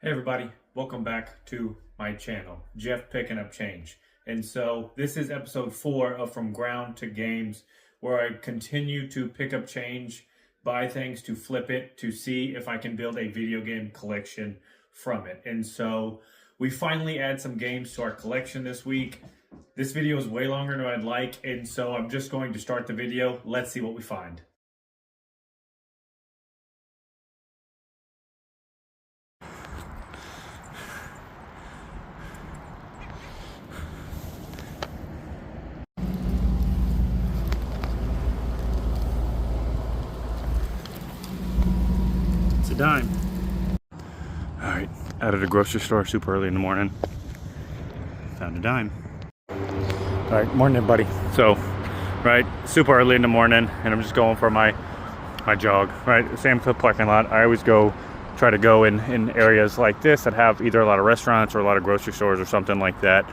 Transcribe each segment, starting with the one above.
Hey everybody, welcome back to my channel, Jeff Picking Up Change. And so this is episode 4 of From Ground to Games, where I continue to pick up change, buy things to flip it, to see if I can build a video game collection from it. And so we finally add some games to our collection this week. This video is way longer than I'd like, and so I'm just going to start the video. Let's see what we find. It's a dime. All right, out of the grocery store super early in the morning. Found a dime. All right, morning everybody. So, right, super early in the morning, and I'm just going for my jog. Right, same to the parking lot. I always try to go in areas like this that have either a lot of restaurants or a lot of grocery stores or something like that.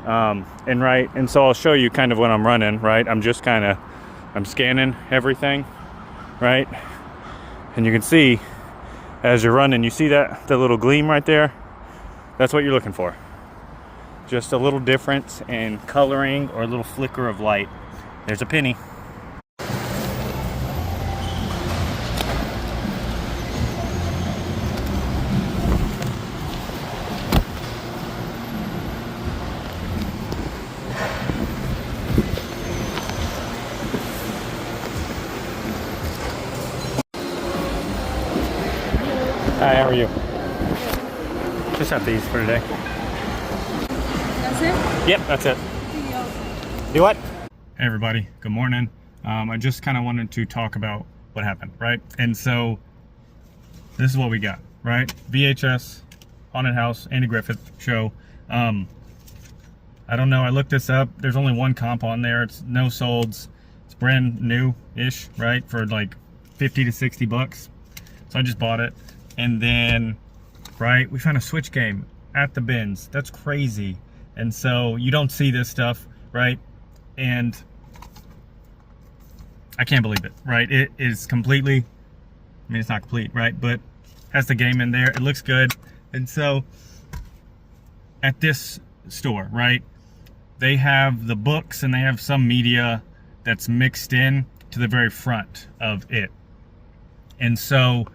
And so I'll show you kind of when I'm running. Right, I'm scanning everything. Right, and you can see as you're running, you see that the little gleam right there. That's what you're looking for. Just a little difference in coloring or a little flicker of light. There's a penny. Hi, how are you? Just have these for today. That's it? Yep, that's it. Do what? Hey everybody, good morning. I just kind of wanted to talk about what happened, right? And so this is what we got, right? VHS, Haunted House, Andy Griffith show. I don't know, I looked this up. There's only one comp on there. It's no solds. It's brand new-ish, right? For like 50 to 60 bucks. So I just bought it. And then, right, we found a Switch game at the bins. That's crazy. And so you don't see this stuff, right? And I can't believe it, right? It is completely, I mean, it's not complete, right? But has the game in there. It looks good. And so at this store, right, they have the books and they have some media that's mixed in to the very front of it. And so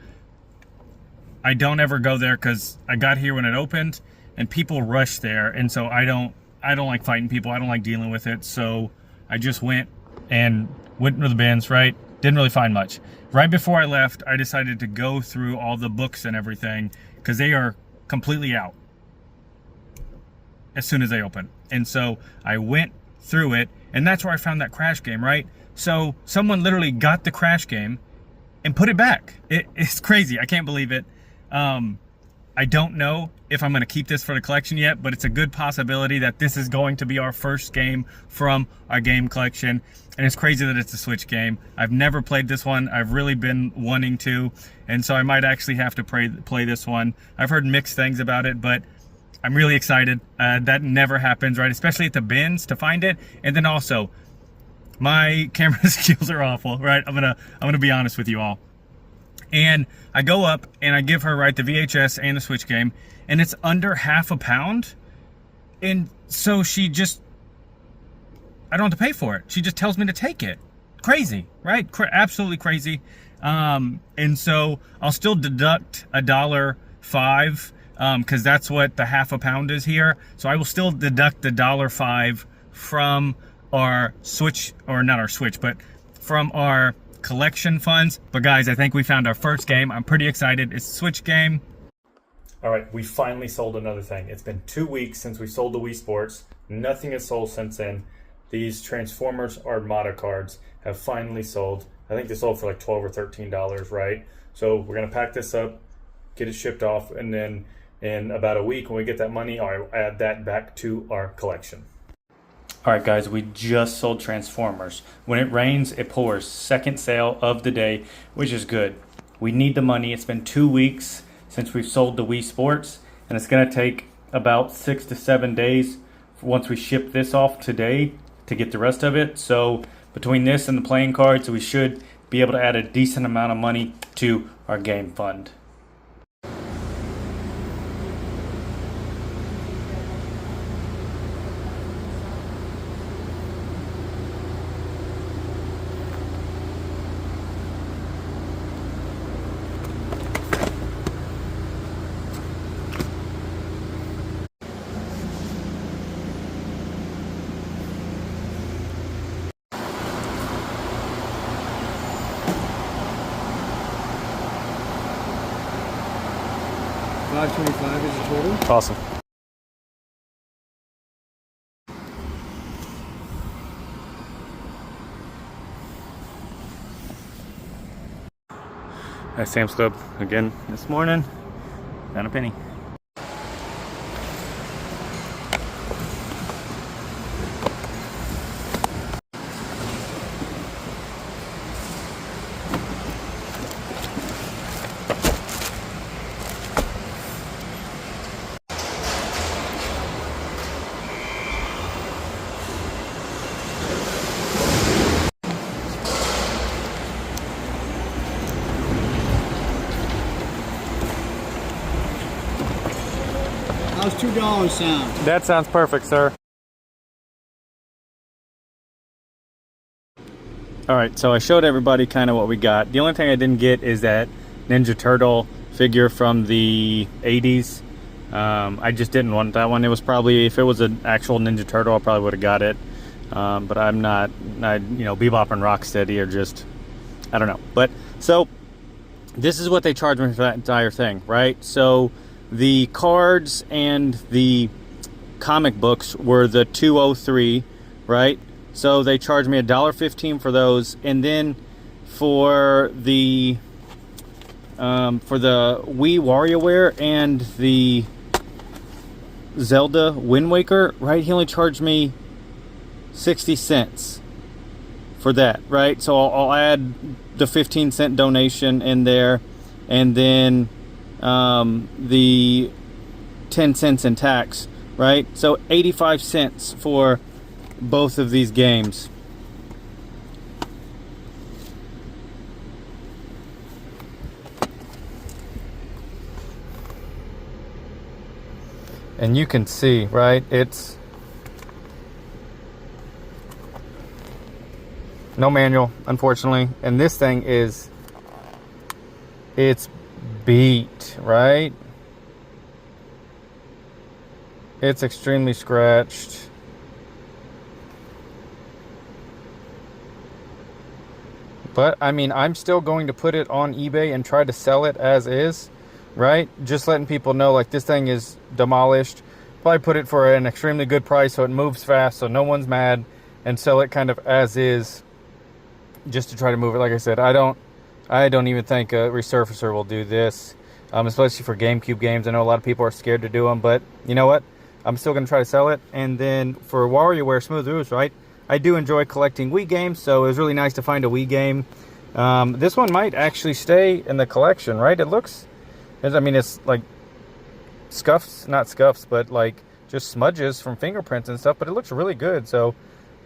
I don't ever go there because I got here when it opened and people rush there. And so I don't like fighting people. I don't like dealing with it. So I just went into the bins, right? Didn't really find much. Right before I left, I decided to go through all the books and everything because they are completely out as soon as they open. And so I went through it, and that's where I found that Crash game, right? So someone literally got the Crash game and put it back. It's crazy. I can't believe it. I don't know if I'm going to keep this for the collection yet, but it's a good possibility that this is going to be our first game from our game collection. And it's crazy that it's a Switch game. I've never played this one. I've really been wanting to, and so I might actually have to play this one. I've heard mixed things about it, but I'm really excited. That never happens, right? Especially at the bins to find it. And then also, my camera skills are awful, right? I'm gonna be honest with you all. And I go up and I give her, right, the VHS and the Switch game, and it's under half a pound. And so I don't have to pay for it. She just tells me to take it. Crazy, right? Absolutely crazy. And so I'll still deduct $1.05 because that's what the half a pound is here. So I will still deduct the $1.05 from our Switch, or not our Switch, but from our collection funds. But guys, I think we found our first game. I'm pretty excited. It's a Switch game. All right, we finally sold another thing. It's been 2 weeks since we sold the Wii Sports. Nothing has sold since then. These Transformers Armada cards have finally sold. I think they sold for like $12 or $13, right? So we're gonna pack this up, get it shipped off, and then in about a week when we get that money, I'll add that back to our collection. All right, guys, we just sold Transformers. When it rains, it pours. Second sale of the day, which is good. We need the money. It's been 2 weeks since we've sold the Wii Sports, and it's going to take about 6 to 7 days once we ship this off today to get the rest of it. So between this and the playing cards, we should be able to add a decent amount of money to our game fund. $5.25 is the total. Awesome. At Sam's Club again this morning. Down a penny. How's $2 sound? That sounds perfect, sir. All right, so I showed everybody kind of what we got. The only thing I didn't get is that Ninja Turtle figure from the 80s. I just didn't want that one. It was probably, if it was an actual Ninja Turtle, I probably would have got it. But I'm not, you know, Bebop and Rocksteady are just, I don't know. But, so, this is what they charged me for that entire thing, right? So, the cards and the comic books were the $203, right? So they charged me $1.15 for those, and then for the Wii WarioWare and the Zelda Wind Waker, right? He only charged me 60 cents for that, right? So I'll add the 15-cent donation in there, and then the 10 cents in tax, right? So 85 cents for both of these games. And you can see, right? It's no manual, unfortunately. And this thing is, it's beat, right? It's extremely scratched. But I mean, I'm still going to put it on eBay and try to sell it as is, right? Just letting people know, like, this thing is demolished. Probably put it for an extremely good price so it moves fast, so no one's mad, and sell it kind of as is, just to try to move it. Like I said, I don't even think a resurfacer will do this, especially for GameCube games. I know a lot of people are scared to do them, but you know what? I'm still going to try to sell it. And then for WarioWare Smooth Moves, right? I do enjoy collecting Wii games, so it was really nice to find a Wii game. This one might actually stay in the collection, right? It looks, I mean, it's like scuffs, not scuffs, but like just smudges from fingerprints and stuff, but it looks really good. So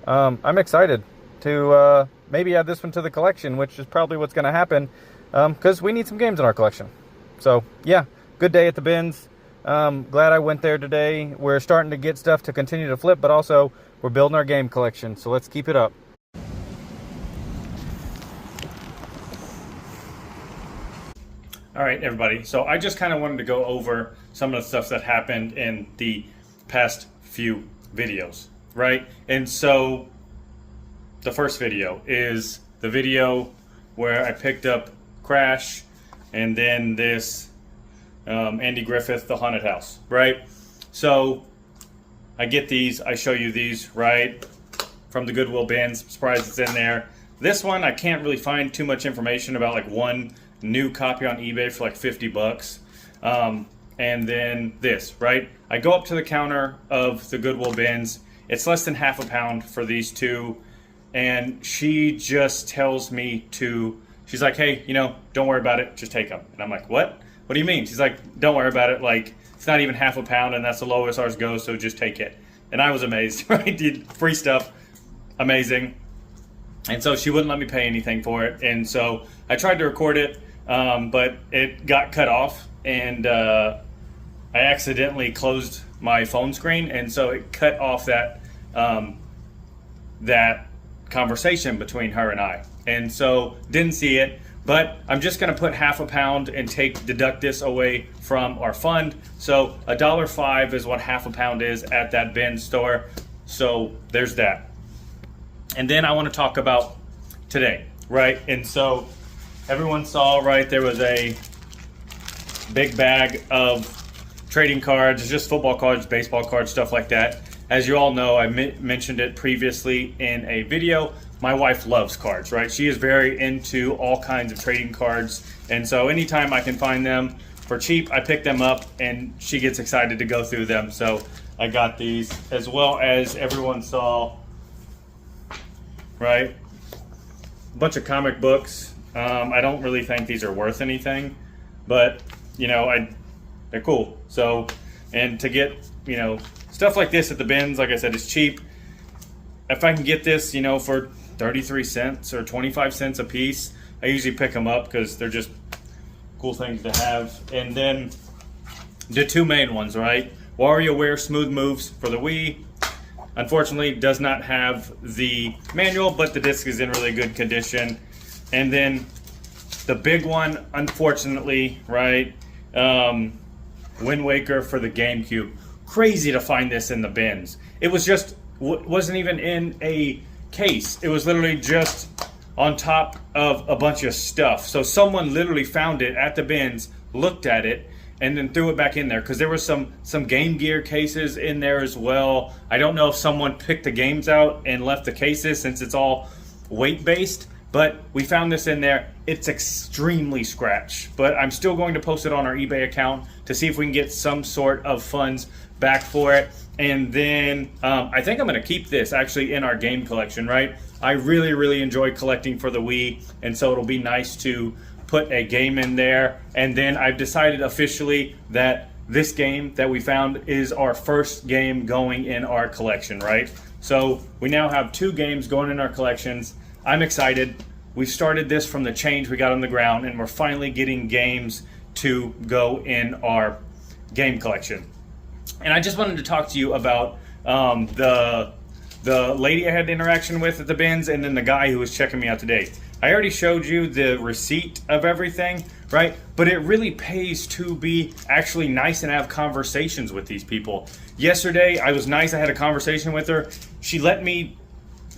I'm excited to maybe add this one to the collection, which is probably what's going to happen, because we need some games in our collection. So yeah, good day at the bins. Glad I went there today. We're starting to get stuff to continue to flip, but also we're building our game collection, so let's keep it up. All right, everybody. So I just kind of wanted to go over some of the stuff that happened in the past few videos, right? And so the first video is the video where I picked up Crash and then this Andy Griffith, The Haunted House, right? So I get these, I show you these, right? From the Goodwill bins, surprised it's in there. This one, I can't really find too much information about, like one new copy on eBay for like 50 bucks. And then this, right? I go up to the counter of the Goodwill bins. It's less than half a pound for these two. And she just tells me to, she's like, hey, you know, don't worry about it, just take them. And I'm like, what? What do you mean? She's like, don't worry about it. Like, it's not even half a pound, and that's the lowest ours goes, so just take it. And I was amazed, right? Did free stuff, amazing. And so she wouldn't let me pay anything for it. And so I tried to record it, but it got cut off, and I accidentally closed my phone screen, and so it cut off that that conversation between her and I. And so didn't see it. But I'm just going to put half a pound and deduct this away from our fund. So $1.05 is what half a pound is at that bin store. So there's that. And then I want to talk about today, right? And so everyone saw, right, there was a big bag of trading cards, just football cards, baseball cards, stuff like that. As you all know, I mentioned it previously in a video. My wife loves cards, right? She is very into all kinds of trading cards. And so anytime I can find them for cheap, I pick them up and she gets excited to go through them. So I got these, as well as everyone saw, right? A bunch of comic books. I don't really think these are worth anything, but you know, they're cool. So, and to get, you know, stuff like this at the bins, like I said, is cheap. If I can get this, you know, for 33 cents or 25 cents a piece, I usually pick them up because they're just cool things to have. And then the two main ones, right? WarioWare Smooth Moves for the Wii. Unfortunately, does not have the manual, but the disc is in really good condition. And then the big one, unfortunately, right? Wind Waker for the GameCube. Crazy to find this in the bins. It was just, wasn't even in a case. It was literally just on top of a bunch of stuff. So someone literally found it at the bins, looked at it, and then threw it back in there, because there was some Game Gear cases in there as well. I don't know if someone picked the games out and left the cases, since it's all weight based, but we found this in there. It's extremely scratched, but I'm still going to post it on our eBay account to see if we can get some sort of funds back for it. And then I think I'm going to keep this actually in our game collection, right? I really enjoy collecting for the Wii, and so it'll be nice to put a game in there. And then I've decided officially that this game that we found is our first game going in our collection, right? So we now have 2 games going in our collections. I'm excited. We started this from the change we got on the ground, and we're finally getting games to go in our game collection. And I just wanted to talk to you about the lady I had interaction with at the bins, and then the guy who was checking me out today. I already showed you the receipt of everything, right? But it really pays to be actually nice and have conversations with these people. Yesterday, I was nice. I had a conversation with her. She let me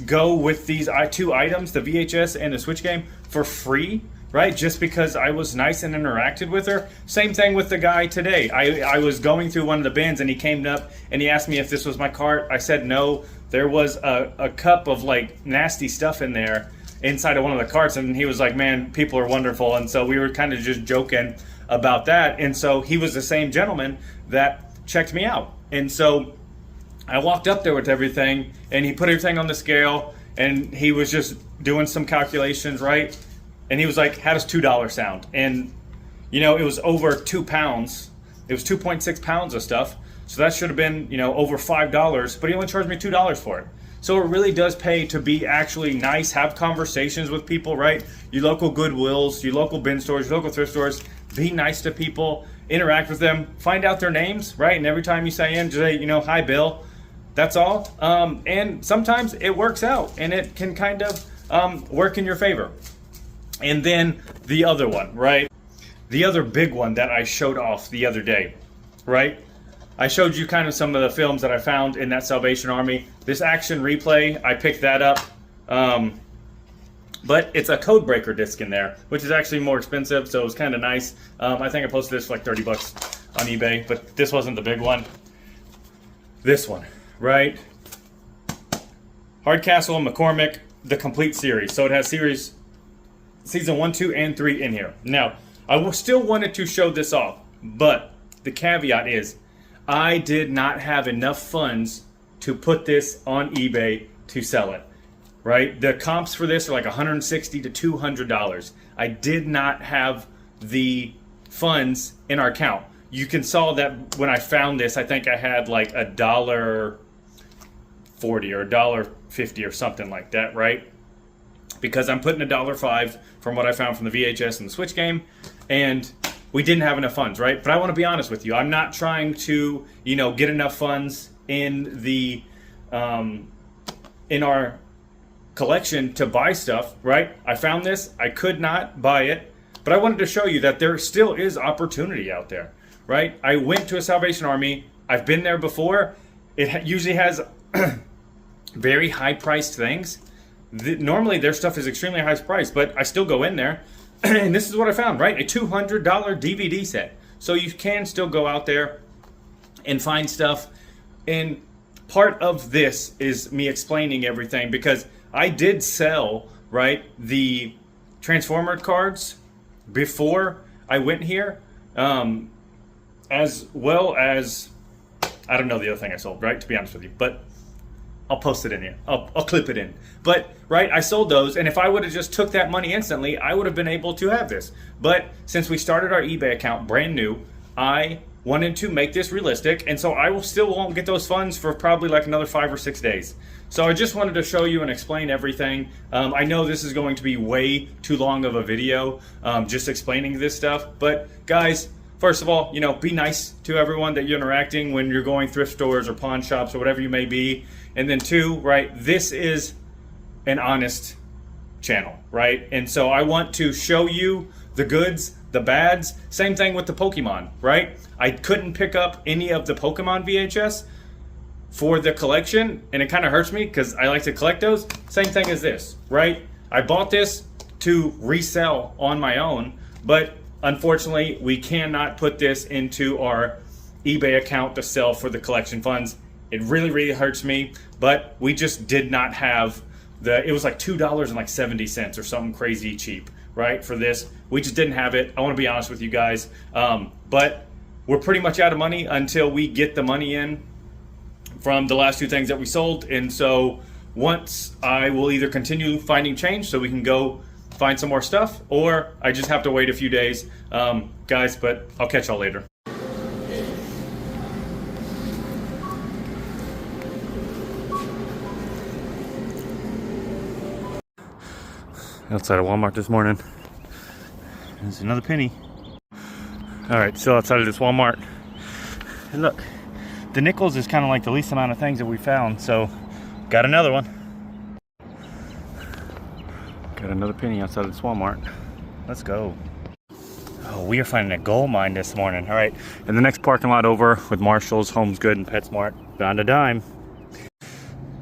go with these 2 items, the VHS and the Switch game, for free, right? Just because I was nice and interacted with her. Same thing with the guy today. I was going through one of the bins, and he came up and he asked me if this was my cart. I said no. There was a cup of like nasty stuff in there inside of one of the carts, and he was like, man, people are wonderful. And so we were kind of just joking about that. And so he was the same gentleman that checked me out. And so I walked up there with everything, and he put everything on the scale, and he was just doing some calculations, right? And he was like, how does $2 sound? And you know, it was over 2 pounds. It was 2.6 pounds of stuff. So that should have been, you know, over $5, but he only charged me $2 for it. So it really does pay to be actually nice, have conversations with people, right? Your local Goodwills, your local bin stores, your local thrift stores. Be nice to people, interact with them, find out their names, right? And every time you say in, just say, you know, hi, Bill. That's all. And sometimes it works out, and it can kind of work in your favor. And then the other one, right? The other big one that I showed off the other day, right? I showed you kind of some of the films that I found in that Salvation Army. This Action Replay, I picked that up. But it's a Codebreaker disc in there, which is actually more expensive, so it was kind of nice. I think I posted this for like 30 bucks on eBay, but this wasn't the big one. This one, right? Hardcastle and McCormick, the complete series. So it has season 1, 2, and 3 in here. Now, I still wanted to show this off, but the caveat is I did not have enough funds to put this on eBay to sell it, right? The comps for this are like $160 to $200. I did not have the funds in our account. You can saw that when I found this, I think I had like $1.40 or $1.50 or something like that, right? Because I'm putting $1.05 from what I found from the VHS and the Switch game, and we didn't have enough funds, right? But I want to be honest with you. I'm not trying to, you know, get enough funds in the in our collection to buy stuff, right? I found this. I could not buy it, but I wanted to show you that there still is opportunity out there, right? I went to a Salvation Army. I've been there before. It usually has very high-priced things. Normally, their stuff is extremely high priced, but I still go in there. And this is what I found, right? A $200 DVD set. So you can still go out there and find stuff. And part of this is me explaining everything, because I did sell, right, the Transformer cards before I went here, as well as, I don't know the other thing I sold, right, to be honest with you, but I'll post it in here. I'll clip it in. But, right, I sold those, and if I would have just took that money instantly, I would have been able to have this. But since we started our eBay account brand new, I wanted to make this realistic, and so I still won't get those funds for probably like another 5 or 6 days. So I just wanted to show you and explain everything. I know this is going to be way too long of a video, just explaining this stuff, but guys, first of all, you know, be nice to everyone that you're interacting when you're going thrift stores or pawn shops or whatever you may be. And then two, right, this is an honest channel, right? And so I want to show you the goods, the bads. Same thing with the Pokemon, right? I couldn't pick up any of the Pokemon VHS for the collection, and it kind of hurts me because I like to collect those. Same thing as this, right? I bought this to resell on my own, but unfortunately, we cannot put this into our eBay account to sell for the collection funds. It really, really hurts me, but we just did not have it was like $2.70 or something crazy cheap, right, for this. We just didn't have it. I want to be honest with you guys, but we're pretty much out of money until we get the money in from the last 2 things that we sold. And so once, I will either continue finding change so we can go find some more stuff, or I just have to wait a few days, guys, but I'll catch y'all later. Outside of Walmart this morning. There's another penny. All right, still outside of this Walmart. And look, the nickels is kind of like the least amount of things that we found, so got another one. Got another penny outside of this Walmart. Let's go. Oh, we are finding a gold mine this morning. All right, in the next parking lot over with Marshall's, Homes Good, and PetSmart, found a dime.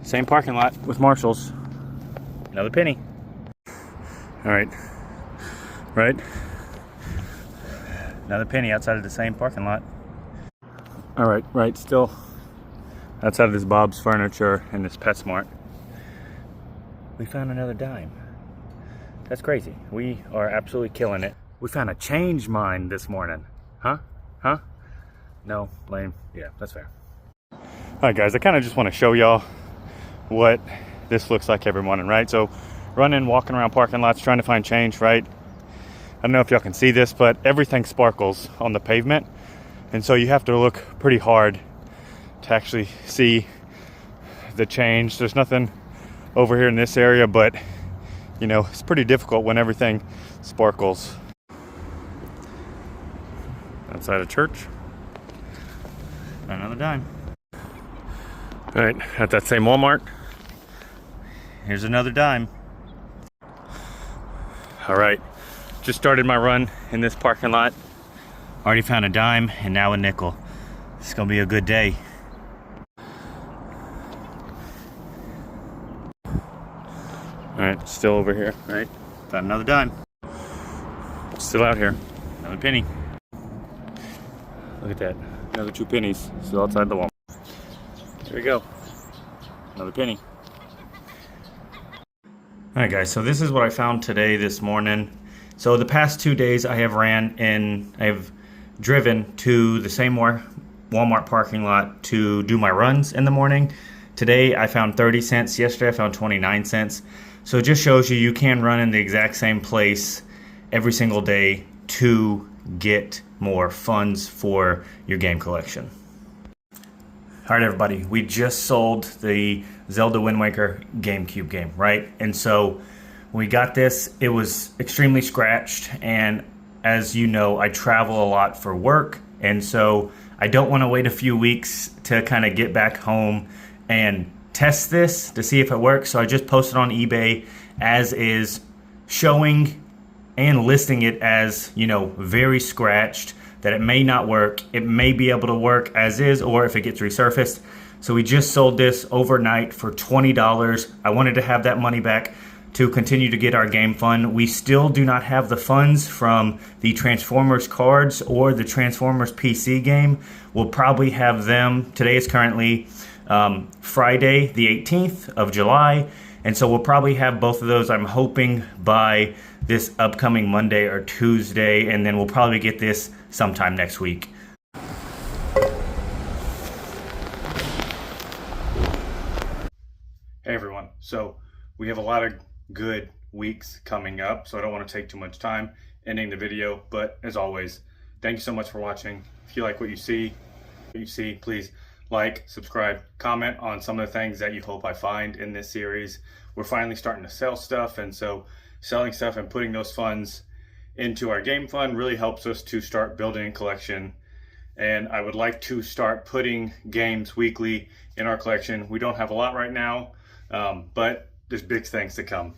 Same parking lot with Marshall's. Another penny. All right, right. Another penny outside of the same parking lot. All right, right, still outside of this Bob's Furniture and this PetSmart. We found another dime. That's crazy. We are absolutely killing it. We found a change mine this morning. Huh? Huh? No, lame. Yeah, that's fair. All right, guys, I kind of just want to show y'all what this looks like every morning, right? So running, walking around parking lots, trying to find change, right? I don't know if y'all can see this, but everything sparkles on the pavement. And so you have to look pretty hard to actually see the change. There's nothing over here in this area, but you know, it's pretty difficult when everything sparkles. Outside of church, another dime. All right, at that same Walmart, here's another dime. All right, just started my run in this parking lot. Already found a dime and now a nickel. It's gonna be a good day. All right, still over here, right? Found another dime. Still out here, another penny. Look at that, another 2 pennies, still outside the Walmart. Here we go, another penny. All right, guys, so this is what I found today, this morning. So the past 2 days I have driven to the same Walmart parking lot to do my runs in the morning. Today I found 30 cents, yesterday I found 29 cents. So it just shows you can run in the exact same place every single day to get more funds for your game collection. All right, everybody, we just sold the Zelda Wind Waker GameCube game, right? And so when we got this, it was extremely scratched, and as you know, I travel a lot for work, and so I don't want to wait a few weeks to kind of get back home and test this to see if it works. So I just posted on eBay as is, showing and listing it as, you know, very scratched, that it may not work. It may be able to work as is, or if it gets resurfaced. So we just sold this overnight for $20. I wanted to have that money back to continue to get our game fun. We still do not have the funds from the Transformers cards or the Transformers PC game. We'll probably have them. Today is currently Friday the 18th of July, and so we'll probably have both of those, I'm hoping, by this upcoming Monday or Tuesday, and then we'll probably get this sometime next week. Hey everyone, so we have a lot of good weeks coming up, so I don't want to take too much time ending the video, but as always, thank you so much for watching. If you like what you see, please like, subscribe, comment on some of the things that you hope I find in this series. We're finally starting to sell stuff, and so selling stuff and putting those funds into our game fund really helps us to start building a collection. And I would like to start putting games weekly in our collection. We don't have a lot right now, but there's big things to come.